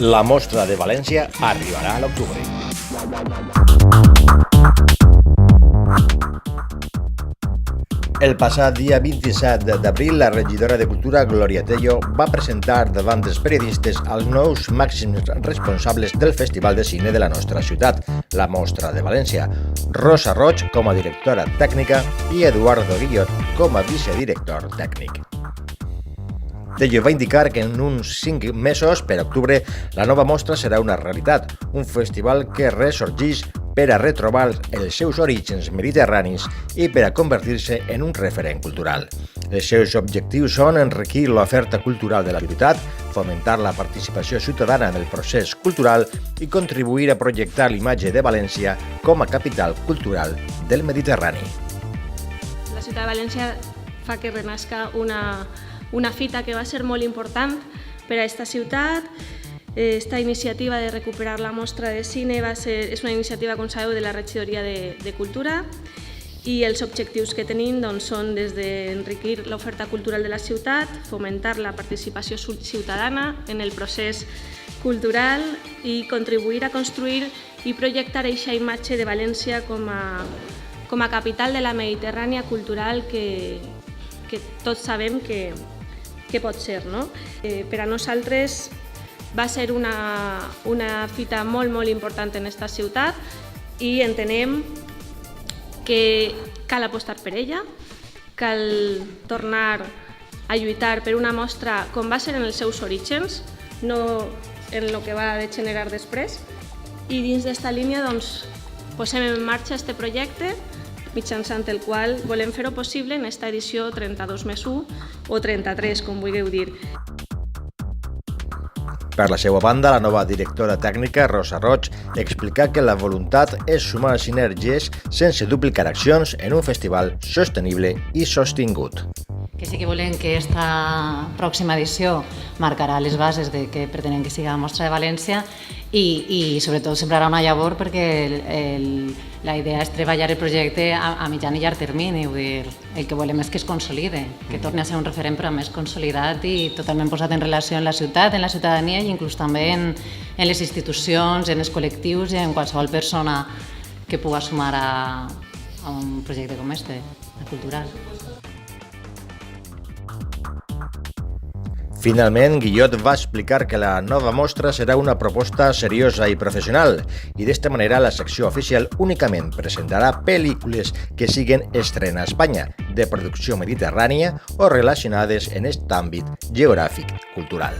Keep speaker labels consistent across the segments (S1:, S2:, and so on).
S1: La Mostra de València arribarà a l'octubre. El passat dia 27 d'abril, la regidora de Cultura, Glòria Tello, va presentar davant dels periodistes els nous màxims responsables del Festival de Cine de la nostra ciutat, la Mostra de València, Rosa Roig com a directora tècnica i Eduardo Guillot com a vicedirector tècnic. Tello va indicar que en uns 5 mesos, per octubre, la nova mostra serà una realitat, un festival que ressorgeix per a retrobar els seus orígens mediterranis i per a convertir-se en un referent cultural. Els seus objectius són enriquir l'oferta cultural de la ciutat, fomentar la participació ciutadana en el procés cultural i contribuir a projectar l'imatge de València com a capital cultural del Mediterrani.
S2: La ciutat de València fa que renasca una fita que va ser molt important per a aquesta ciutat. Esta iniciativa de recuperar la mostra de cine és una iniciativa, com sabeu, de la regidoria de Cultura i els objectius que tenim són des d'enriquir l'oferta cultural de la ciutat, fomentar la participació ciutadana en el procés cultural i contribuir a construir i projectar aquesta imatge de València com a capital de la Mediterrània cultural que tots sabem que pot ser, no? Per a nosaltres va ser una fita molt important en aquesta ciutat i entenem que cal apostar per ella, cal tornar a lluitar per una mostra com va ser en els seus orígens, no en el que va degenerar després, i dins d'esta línia posem en marxa aquest projecte mitjançant el qual volem fer-ho possible en aquesta edició 32+1 o 33, com vulgueu dir.
S1: Per la seva banda, la nova directora tècnica, Rosa Roig, explica que la voluntat és sumar sinergies sense duplicar accions en un festival sostenible i sostingut.
S3: Que sí que volem que aquesta pròxima edició marcarà les bases de què pretenem que sigui la Mostra de València i sobretot sembrarà una llavor perquè la idea és treballar el projecte a mitjan i llarg termini. El que volem és que es consolide, que torni a ser un referent però més consolidat i totalment posat en relació amb la ciutat, en la ciutadania i inclús també en les institucions, en els col·lectius i en qualsevol persona que pugui sumar a un projecte com este, cultural.
S1: Finalment, Guillot va explicar que la nova mostra serà una proposta seriosa i professional i d'esta manera la secció oficial únicament presentarà pel·lícules que siguen estrena a Espanya, de producció mediterrània o relacionades en aquest àmbit geogràfic cultural.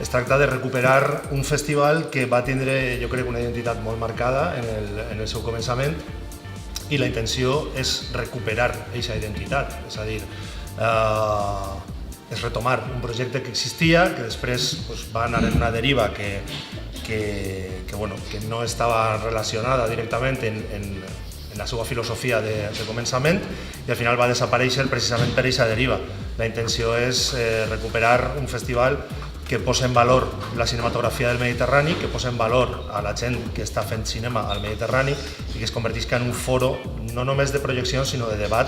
S4: Es tracta de recuperar un festival que va tindre, jo crec, una identitat molt marcada en el seu començament i la intenció és recuperar aquesta identitat, és a dir, és retomar un projecte que existia, que després va anar en una deriva que no estava relacionada directament en la seva filosofia de començament i al final va desaparèixer precisament per aquesta deriva. La intenció és recuperar un festival que posa en valor la cinematografia del Mediterrani, que posa en valor a la gent que està fent cinema al Mediterrani i que es convertisca en un foro no només de projecció sinó de debat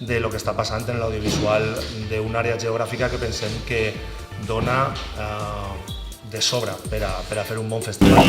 S4: de lo que està passant en l'audiovisual d'una àrea geogràfica que pensem que dona de sobra per a fer un bon festival.